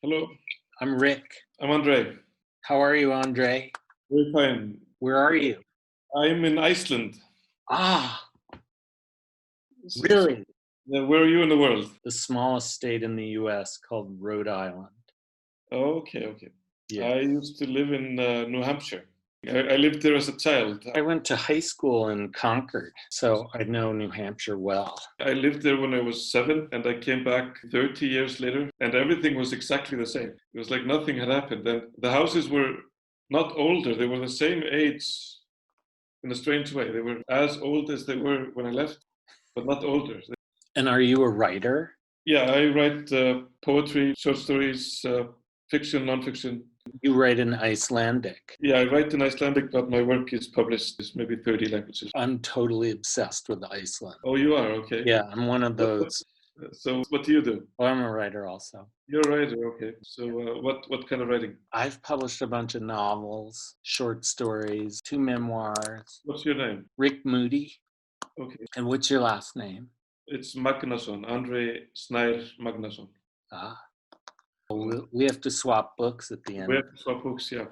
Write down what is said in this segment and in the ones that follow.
Hello, I'm Rick. I'm Andrei. How are you, Andre? Very fine. Where are you? I'm in Iceland. Ah, really? Where are you in the world? The smallest state in the U.S. called Rhode Island. Oh, okay. Yeah. I used to live in New Hampshire. I lived there as a child. I went to high school in Concord, so I know New Hampshire well. I lived there when I was 7, and I came back 30 years later, and everything was exactly the same. It was like nothing had happened. And the houses were not older, they were the same age in a strange way. They were as old as they were when I left, but not older. And are you a writer? Yeah, I write poetry, short stories, fiction, nonfiction. You write in Icelandic. Yeah, I write in Icelandic, but my work is published in maybe 30 languages. I'm totally obsessed with Iceland. Oh, you are? Okay. Yeah, I'm one of those. So what do you do? Well, I'm a writer also. You're a writer, okay. So what kind of writing? I've published a bunch of novels, short stories, 2 memoirs. What's your name? Rick Moody. Okay. And what's your last name? It's Magnason, Andri Snær MAGNASON. Ah. We have to swap books at the end. We have to swap books, yeah.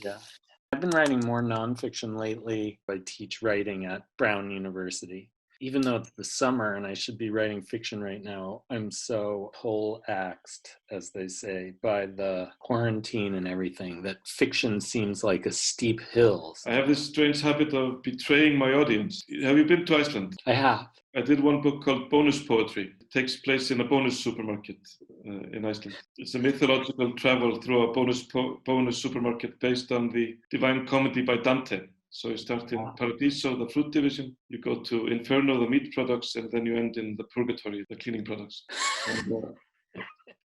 I've been writing more nonfiction lately. I teach writing at Brown University. Even though it's the summer and I should be writing fiction right now, I'm so pole-axed, as they say, by the quarantine and everything that fiction seems like a steep hill. I have this strange habit of betraying my audience. Have you been to Iceland? I have. I did one book called Bonus Poetry. It takes place in a bonus supermarket in Iceland. It's a mythological travel through a bonus supermarket based on the Divine Comedy by Dante. So you start in Paradiso, the fruit division, you go to Inferno, the meat products, and then you end in the Purgatory, the cleaning products.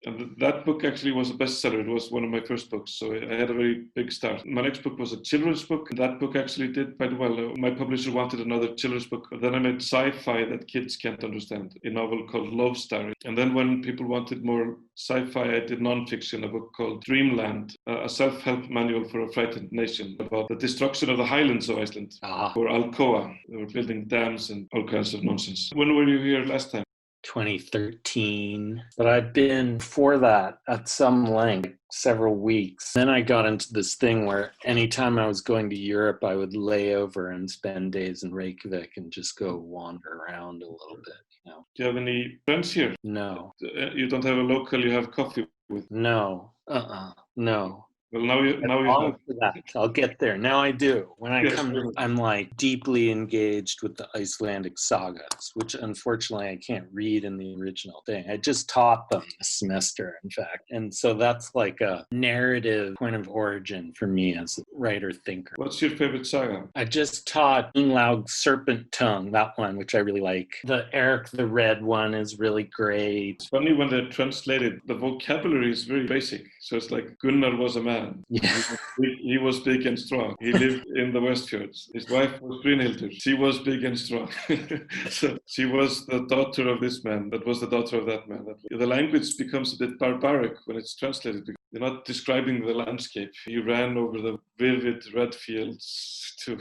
And that book actually was a bestseller. It was one of my first books, so I had a very big start. My next book was a children's book. That book actually did quite well. My publisher wanted another children's book. But then I made sci-fi that kids can't understand, a novel called Love Story. And then when people wanted more sci-fi, I did nonfiction, a book called Dreamland, a self-help manual for a frightened nation about the destruction of the Highlands of Iceland, or Alcoa. They were building dams and all kinds of nonsense. When were you here last time? 2013, but I've been before that at some length, several weeks. Then I got into this thing where anytime I was going to Europe, I would lay over and spend days in Reykjavik and just go wander around a little bit. You know. Do you have any friends here? No. You don't have a local you have coffee with? No. No. Well, now you have. That. I'll get there. Now I do. When I come here, I'm like deeply engaged with the Icelandic Sagas, which unfortunately I can't read in the original thing. I just taught them this semester, in fact. And so that's like a narrative point of origin for me as a writer thinker. What's your favorite saga? I just taught Inglaug Serpent Tongue, that one, which I really like. The Eric the Red one is really great. It's funny when they're translated, the vocabulary is very basic. So it's like Gunnar was a man. Yeah. He was big and strong. He lived in the Westfjords. His wife was Brynhildur. She was big and strong. So she was the daughter of this man. That was the daughter of that man. The language becomes a bit barbaric when it's translated. They're not describing the landscape. He ran over the vivid red fields to,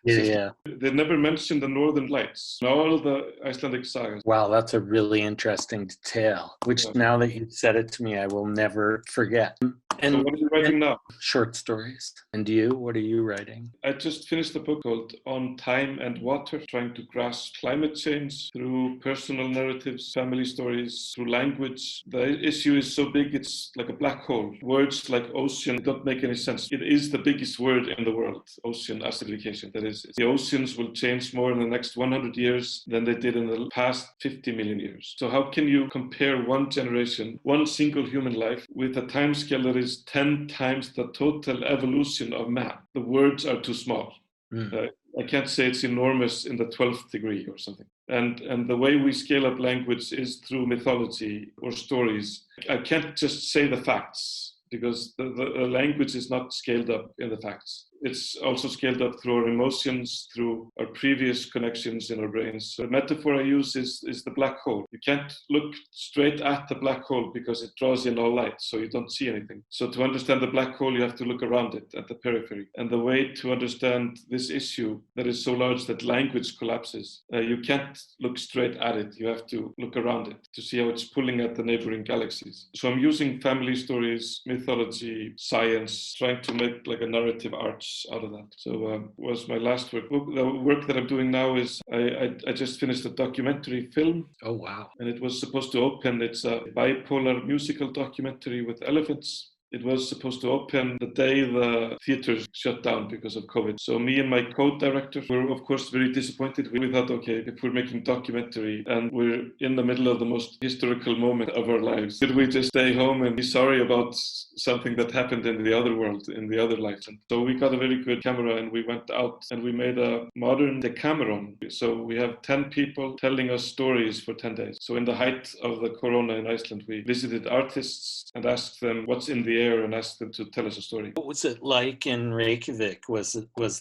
They never mentioned the Northern Lights. All the Icelandic sagas. Wow, that's a really interesting detail, which now that you've said it to me, I will never forget. And so what are you writing now? Short stories. And you? What are you writing? I just finished a book called On Time and Water, trying to grasp climate change through personal narratives, family stories, through language. The issue is so big, it's like a black hole. Words like ocean don't make any sense. It is the biggest word in the world, ocean acidification. That is, the oceans will change more in the next 100 years than they did in the past 50 million years. So how can you compare one generation, one single human life, with a timescale that is 10 times the total evolution of man? The words are too small. I can't say it's enormous in the 12th degree or something. And the way we scale up language is through mythology or stories. I can't just say the facts because the language is not scaled up in the facts. it's also scaled up through our emotions, through our previous connections in our brains. So the metaphor I use is the black hole. You can't look straight at the black hole because it draws in all light, so you don't see anything. So to understand the black hole, you have to look around it at the periphery. And the way to understand this issue that is so large that language collapses, you can't look straight at it. You have to look around it to see how it's pulling at the neighboring galaxies. So I'm using family stories, mythology, science, trying to make like a narrative arts out of that. So was my last work. The work that I'm doing now is I just finished a documentary film. Oh, wow. And it was supposed to open. It's a bipolar musical documentary with elephants. It was supposed to open the day the theaters shut down because of COVID. So me and my co-director were, of course, very disappointed. We thought, okay, if we're making documentary and we're in the middle of the most historical moment of our lives, did we just stay home and be sorry about something that happened in the other world, in the other life? And so we got a very good camera and we went out and we made a modern Decameron. So we have 10 people telling us stories for 10 days. So in the height of the corona in Iceland, we visited artists and asked them what's in the air and asked them to tell us a story. What was it like in Reykjavik? Was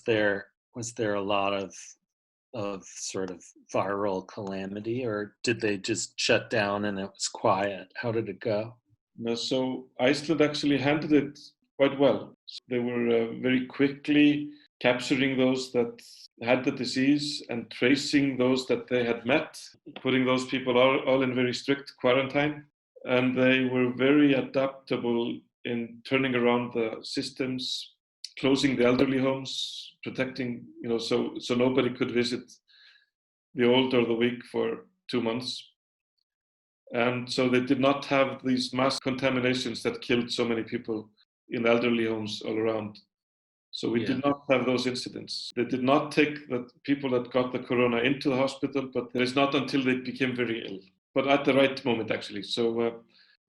there a lot of sort of viral calamity, or did they just shut down and it was quiet? How did it go? No, so Iceland actually handled it quite well. They were very quickly capturing those that had the disease and tracing those that they had met, putting those people all in very strict quarantine. And they were very adaptable in turning around the systems, closing the elderly homes, protecting, so nobody could visit the old or the weak for 2 months. And so they did not have these mass contaminations that killed so many people in elderly homes all around. So we did not have those incidents. They did not take the people that got the corona into the hospital, but it is not until they became very ill, but at the right moment, actually. So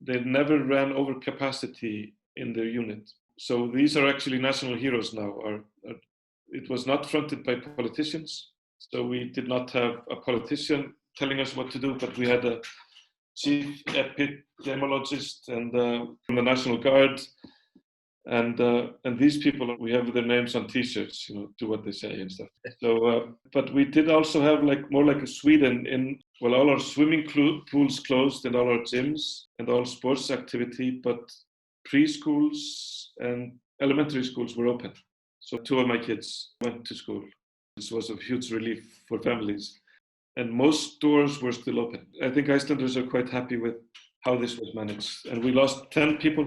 they never ran over capacity in their unit. So these are actually national heroes now. It was not fronted by politicians. So we did not have a politician telling us what to do, but we had a chief epidemiologist and from the National Guard. And these people, we have their names on T-shirts, do what they say and stuff. So, but we did also have more like a Sweden all our swimming pools closed and all our gyms and all sports activity, but preschools and elementary schools were open. So 2 of my kids went to school. This was a huge relief for families. And most stores were still open. I think Icelanders are quite happy with how this was managed. And we lost 10 people.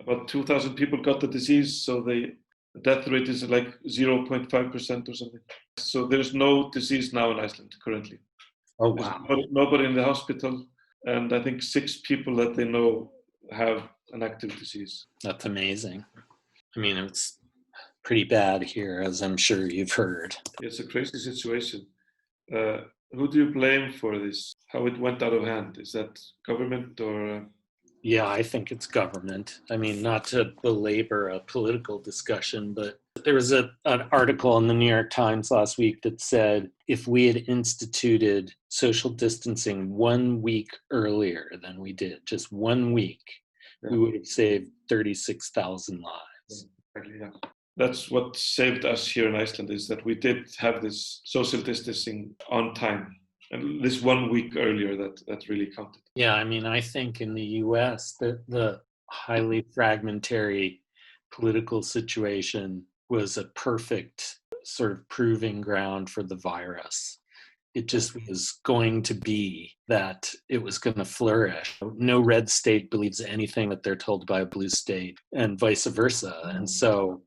About 2,000 people got the disease, so the death rate is like 0.5% or something. So there's no disease now in Iceland currently. Oh, wow. There's nobody in the hospital, and I think 6 people that they know have an active disease. That's amazing. I mean, it's pretty bad here, as I'm sure you've heard. It's a crazy situation. Who do you blame for this? How it went out of hand? Is that government or... Yeah, I think it's government. I mean, not to belabor a political discussion, but there was an article in the New York Times last week that said if we had instituted social distancing 1 week earlier than we did, just 1 week, we would have saved 36,000 lives. Yeah. That's what saved us here in Iceland, is that we did have this social distancing on time. And this 1 week earlier, that really counted. Yeah, I mean, I think in the US, the highly fragmentary political situation was a perfect sort of proving ground for the virus. It just was going to be that it was going to flourish. No red state believes anything that they're told by a blue state, and vice versa. And so,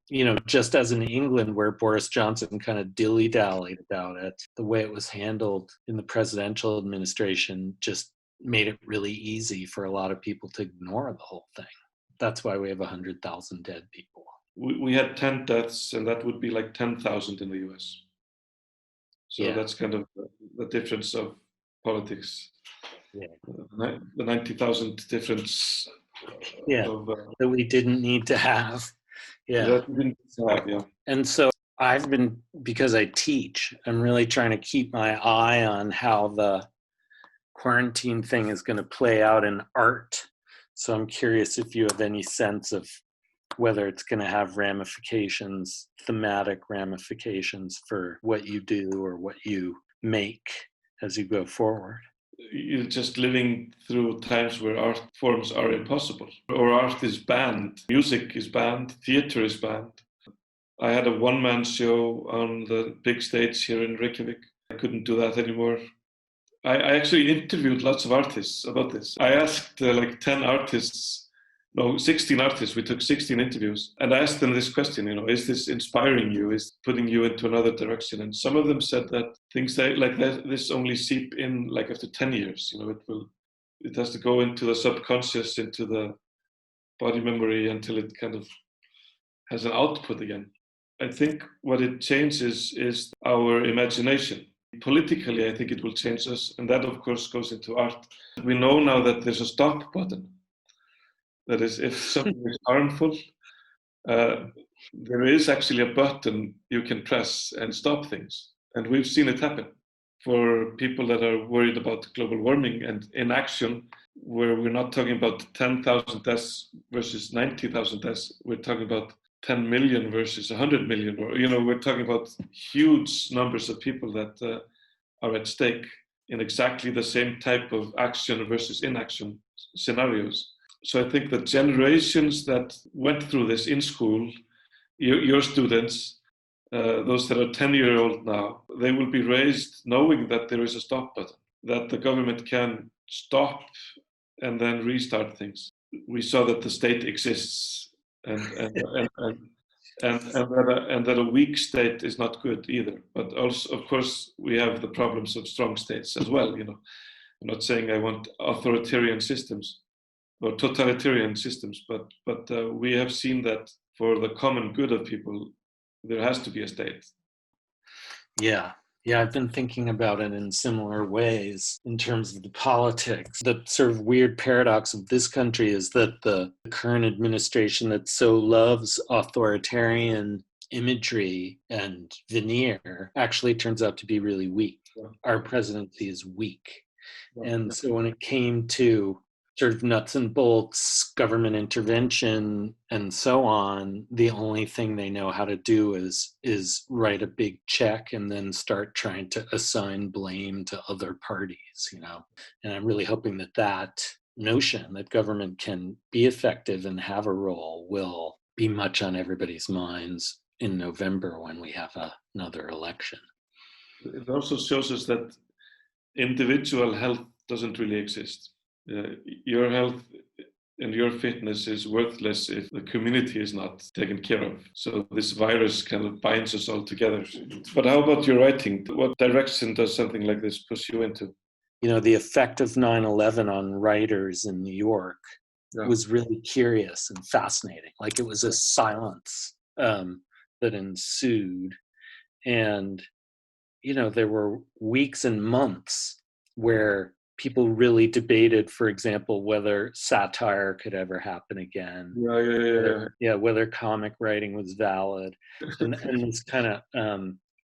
just as in England, where Boris Johnson kind of dilly-dallied about it, the way it was handled in the presidential administration just made it really easy for a lot of people to ignore the whole thing. That's why we have 100,000 dead people. We had 10 deaths, and that would be like 10,000 in the US. So that's kind of the difference of politics. Yeah. The 90,000 difference. That we didn't need to have. That we didn't have, And so I've been, because I teach, I'm really trying to keep my eye on how the quarantine thing is going to play out in art. So I'm curious if you have any sense of whether it's going to have ramifications, thematic ramifications for what you do or what you make as you go forward. You're just living through times where art forms are impossible, or art is banned, music is banned, theater is banned. I had a one-man show on the big stage here in Reykjavik. I couldn't do that anymore. I actually interviewed lots of artists about this. I asked 10 artists, no, 16 artists. We took 16 interviews. And I asked them this question, is this inspiring you? Is it putting you into another direction? And some of them said that things like this only seep in like after 10 years. It has to go into the subconscious, into the body memory until it kind of has an output again. I think what it changes is our imagination. Politically, I think it will change us, and that, of course, goes into art. We know now that there's a stop button. That is, if something is harmful, there is actually a button you can press and stop things. And we've seen it happen for people that are worried about global warming and inaction, where we're not talking about 10,000 deaths versus 90,000 deaths. We're talking about 10 million versus 100 million, or we're talking about huge numbers of people that are at stake in exactly the same type of action versus inaction scenarios. So I think the generations that went through this in school, your students, those that are 10-year-old now, they will be raised knowing that there is a stop button, that the government can stop and then restart things. We saw that the state exists. And that a weak state is not good either. But also, of course, we have the problems of strong states as well. I'm not saying I want authoritarian systems or totalitarian systems, but we have seen that for the common good of people, there has to be a state. Yeah, I've been thinking about it in similar ways in terms of the politics. The sort of weird paradox of this country is that the current administration that so loves authoritarian imagery and veneer actually turns out to be really weak. Yeah. Our presidency is weak. Yeah. And so when it came to sort of nuts and bolts, government intervention, and so on, the only thing they know how to do is write a big check and then start trying to assign blame to other parties, And I'm really hoping that notion that government can be effective and have a role will be much on everybody's minds in November when we have another election. It also shows us that individual health doesn't really exist. Your health and your fitness is worthless if the community is not taken care of. So this virus kind of binds us all together. But how about your writing? What direction does something like this push you into? The effect of 9/11 on writers in New York was really curious and fascinating. Like it was a silence that ensued. And, there were weeks and months where people really debated, for example, whether satire could ever happen again. Whether comic writing was valid. And this kind of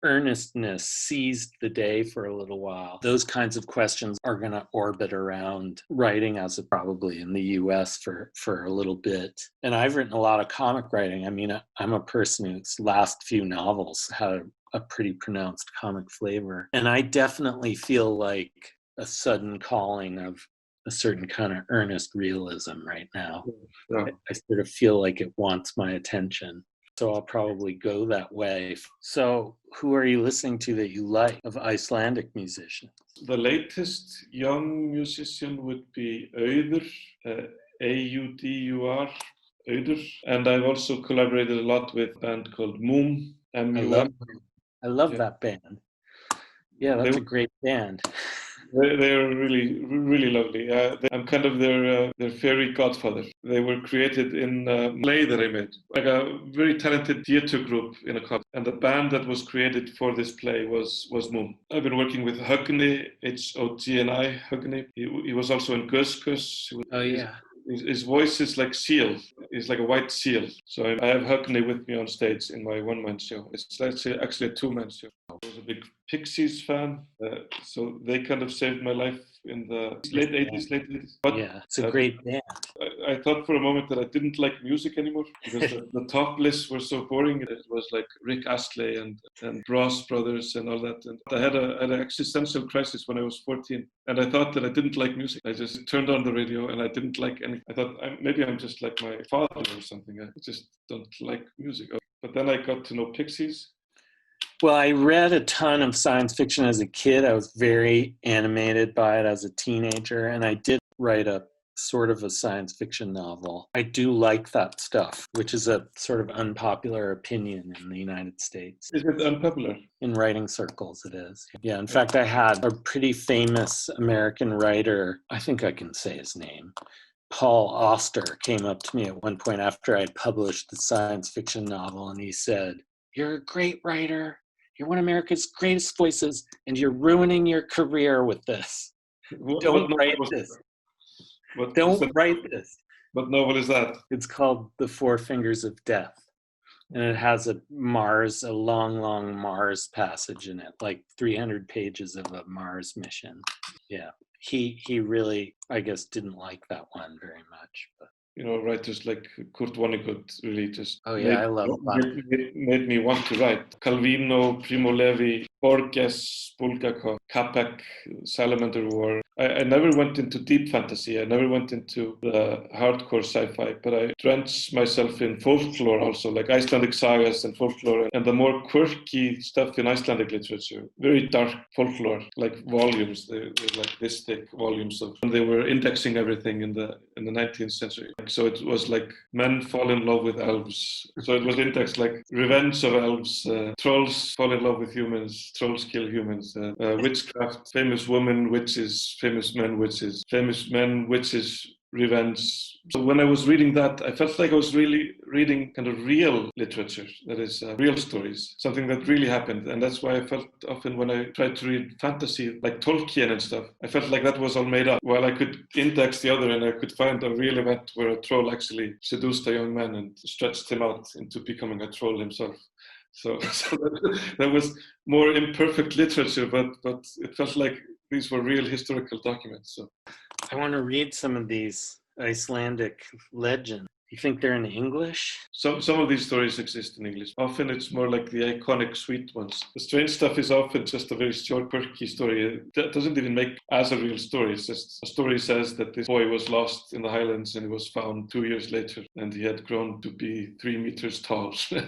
earnestness seized the day for a little while. Those kinds of questions are going to orbit around writing as probably in the US for a little bit. And I've written a lot of comic writing. I mean, I'm a person whose last few novels had a pretty pronounced comic flavor. And I definitely feel like a sudden calling of a certain kind of earnest realism right now. Yeah. I sort of feel like it wants my attention. So I'll probably go that way. So who are you listening to that you like of Icelandic musicians? The latest young musician would be Auður, A-U-D-U-R, Auður. And I've also collaborated a lot with a band called Moom, M-U-M. I love that band. Yeah, that's a great band. They're really, really lovely. I'm kind of their fairy godfather. They were created in a play that I made, like a very talented theater group in a college. And the band that was created for this play was Moom. I've been working with Högni, H-O-G-N-I, Högni. He was also in Gus. Oh, yeah. His voice is like seal. He's like a white seal. So I have Högni with me on stage in my one-man show. It's actually a two-man show. I was a big Pixies fan, so they kind of saved my life in the late 80s, late 80s. But yeah, it's a great band. I thought for a moment that I didn't like music anymore because the top lists were so boring. It was like Rick Astley and Ross Brothers and all that. And I had an existential crisis when I was 14. And I thought that I didn't like music. I just turned on the radio and I didn't like anything. I thought maybe I'm just like my father or something. I just don't like music. But then I got to know Pixies. Well, I read a ton of science fiction as a kid. I was very animated by it as a teenager, and I did write a sort of a science fiction novel. I do like that stuff, which is a sort of unpopular opinion in the United States. Is it unpopular? In writing circles, it is. Yeah, in fact, I had a pretty famous American writer, I think I can say his name, Paul Auster, came up to me at one point after I'd published the science fiction novel, and he said, "You're a great writer. You're one of America's greatest voices, and you're ruining your career with this. Don't write this. Don't write this." What novel is that? It's called The Four Fingers of Death. And it has a long, long Mars passage in it, like 300 pages of a Mars mission. Yeah. He really, I guess, didn't like that one very much. But writers like Kurt Vonnegut really just made me want to write. Calvino, Primo Levi, Borges, Bulgakov, Capek, Salamander War. I never went into deep fantasy. I never went into the hardcore sci-fi, but I drenched myself in folklore also, like Icelandic Sagas and folklore, and the more quirky stuff in Icelandic literature. Very dark folklore, like volumes. They were like this thick volumes of. And they were indexing everything in the 19th century. So it was like men fall in love with elves. So it was indexed like revenge of elves, trolls fall in love with humans, trolls kill humans, witchcraft, famous women, witches, famous men, witches, revenge. So when I was reading that, I felt like I was really reading kind of real literature, that is real stories, something that really happened. And that's why I felt often when I tried to read fantasy, like Tolkien and stuff, I felt like that was all made up. While I could index the other and I could find a real event where a troll actually seduced a young man and stretched him out into becoming a troll himself. So that was more imperfect literature, but it felt like these were real historical documents. So I want to read some of these Icelandic legends. You think they're in English? Some of these stories exist in English. Often it's more like the iconic sweet ones. The strange stuff is often just a very short, quirky story. That doesn't even make as a real story. It's just a story says that this boy was lost in the Highlands and he was found 2 years later and he had grown to be 3 meters tall. So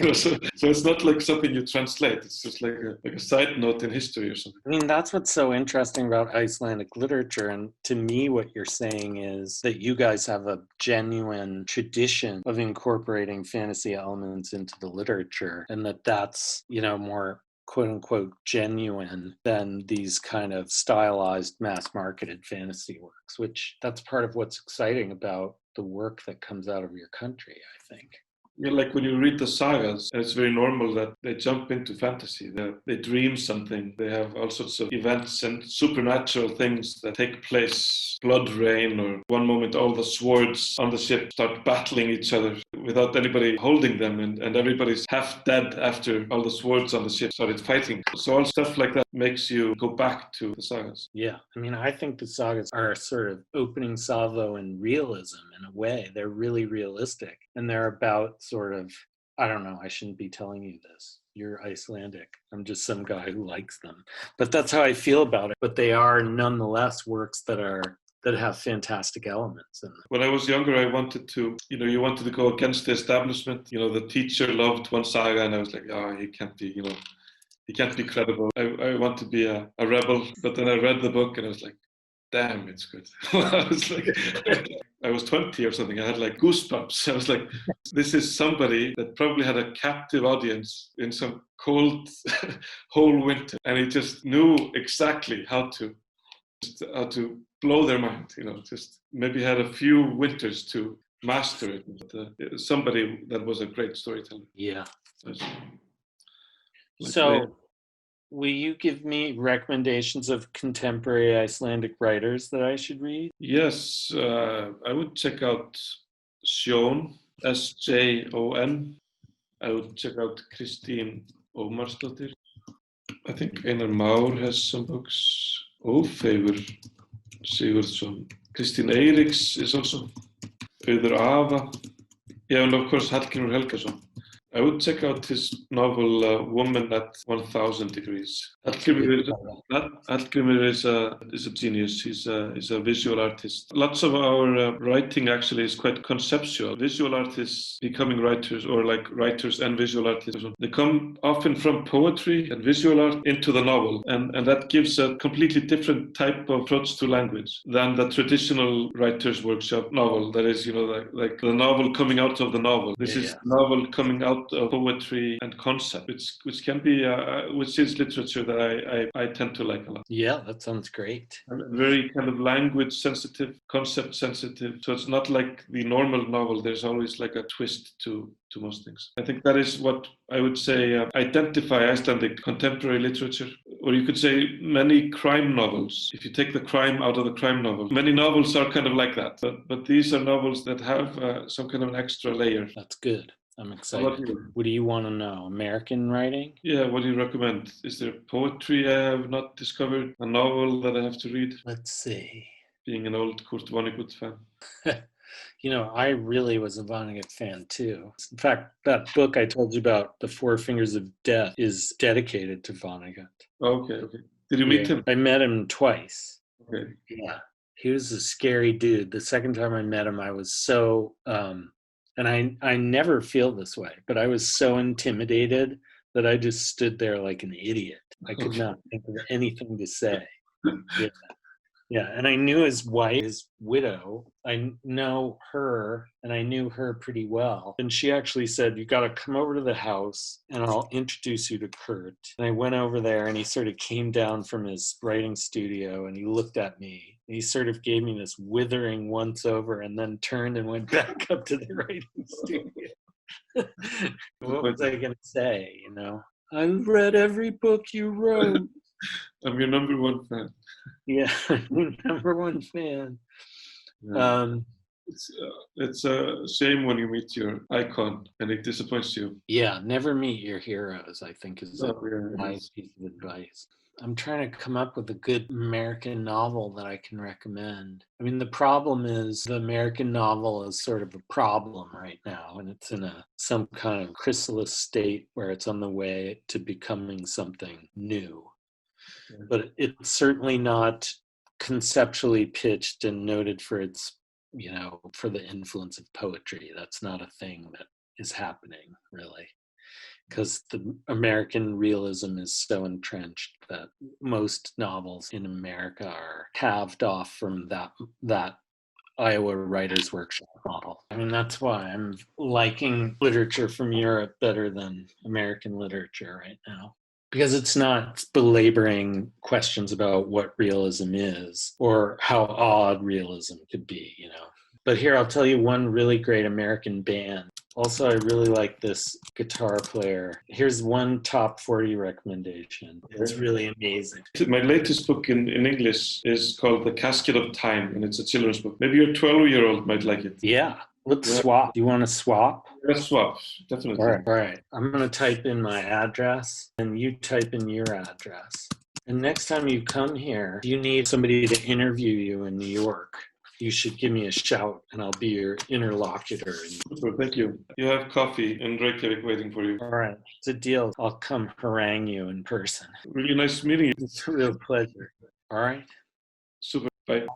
it's not like something you translate. It's just like a side note in history or something. I mean, that's what's so interesting about Icelandic literature. And to me, what you're saying is that you guys have a genuine tradition of incorporating fantasy elements into the literature, and that's more quote unquote genuine than these kind of stylized mass marketed fantasy works, which that's part of what's exciting about the work that comes out of your country, I think. Yeah, like when you read the sagas, it's very normal that they jump into fantasy. They dream something. They have all sorts of events and supernatural things that take place. Blood rain, or one moment all the swords on the ship start battling each other without anybody holding them, and everybody's half dead after all the swords on the ship started fighting. So all stuff like that makes you go back to the sagas. Yeah, I mean, I think the sagas are sort of opening salvo in realism in a way. They're really realistic, and they're about sort of, I don't know, I shouldn't be telling you this. You're Icelandic. I'm just some guy who likes them. But that's how I feel about it. But they are nonetheless works that have fantastic elements in them. When I was younger, I wanted to, you wanted to go against the establishment. The teacher loved one saga, and I was like, he can't be, he can't be credible. I want to be a rebel. But then I read the book, and I was like, damn, it's good. I was 20 or something. I had like goosebumps. I was like, this is somebody that probably had a captive audience in some cold whole winter. And he just knew exactly how to blow their mind, just maybe had a few winters to master it. But, somebody that was a great storyteller. Yeah. So will you give me recommendations of contemporary Icelandic writers that I should read? Yes, I would check out Sjón, S-J-O-N. I would check out Kristín Ómarsdóttir. I think Einar Már has some books. Ófeigur. Sigurdsson. Kristín Eiríks is also. Auður Ava. Yeah, and of course Hallgrímur Helgason. I would check out his novel Woman at 1000 Degrees. Hallgrímur is a genius. He's a visual artist. Lots of our writing actually is quite conceptual. Visual artists becoming writers, or like writers and visual artists, they come often from poetry and visual art into the novel, and that gives a completely different type of approach to language than the traditional writer's workshop novel. That is, like the novel coming out of the novel. This is the novel coming out of poetry and concept, which can be which is literature that I tend to like a lot. Yeah, that sounds great. And very kind of language sensitive, concept sensitive. So it's not like the normal novel. There's always like a twist to most things. I think that is what I would say identify Icelandic contemporary literature, or you could say many crime novels. If you take the crime out of the crime novel, many novels are kind of like that. But these are novels that have some kind of an extra layer. That's good. I'm excited. What do you want to know? American writing? Yeah, what do you recommend? Is there poetry I have not discovered? A novel that I have to read? Let's see. Being an old Kurt Vonnegut fan. I really was a Vonnegut fan too. In fact, that book I told you about, The Four Fingers of Death, is dedicated to Vonnegut. Okay. Did you meet him? I met him twice. Okay. Yeah. He was a scary dude. The second time I met him, I was so... and I never feel this way, but I was so intimidated that I just stood there like an idiot. I could not think of anything to say. Yeah, and I knew his wife, his widow. I know her, and I knew her pretty well. And she actually said, "You got to come over to the house, and I'll introduce you to Kurt." And I went over there, and he sort of came down from his writing studio, and he looked at me. And he sort of gave me this withering once over, and then turned and went back up to the writing studio. What was I going to say, I've read every book you wrote. I'm your number one fan. Yeah, number one fan. Yeah. It's a shame when you meet your icon and it disappoints you. Yeah, never meet your heroes, I think is a wise piece of advice. I'm trying to come up with a good American novel that I can recommend. I mean, the problem is the American novel is sort of a problem right now, and it's in some kind of chrysalis state where it's on the way to becoming something new. But it's certainly not conceptually pitched and noted for its, for the influence of poetry. That's not a thing that is happening, really. Because the American realism is so entrenched that most novels in America are halved off from that Iowa Writers' Workshop model. I mean, that's why I'm liking literature from Europe better than American literature right now. Because it's not belaboring questions about what realism is or how odd realism could be, But here, I'll tell you one really great American band. Also, I really like this guitar player. Here's one top 40 recommendation. It's really amazing. My latest book in English is called The Casket of Time, and it's a children's book. Maybe your 12-year-old might like it. Yeah. Let's swap. Do you want to swap? Let's swap, definitely. All right. I'm going to type in my address, and you type in your address. And next time you come here, if you need somebody to interview you in New York, you should give me a shout, and I'll be your interlocutor. Super, thank you. You have coffee in Reykjavik waiting for you. All right. It's a deal. I'll come harangue you in person. Really nice meeting you. It's a real pleasure. All right. Super. Bye.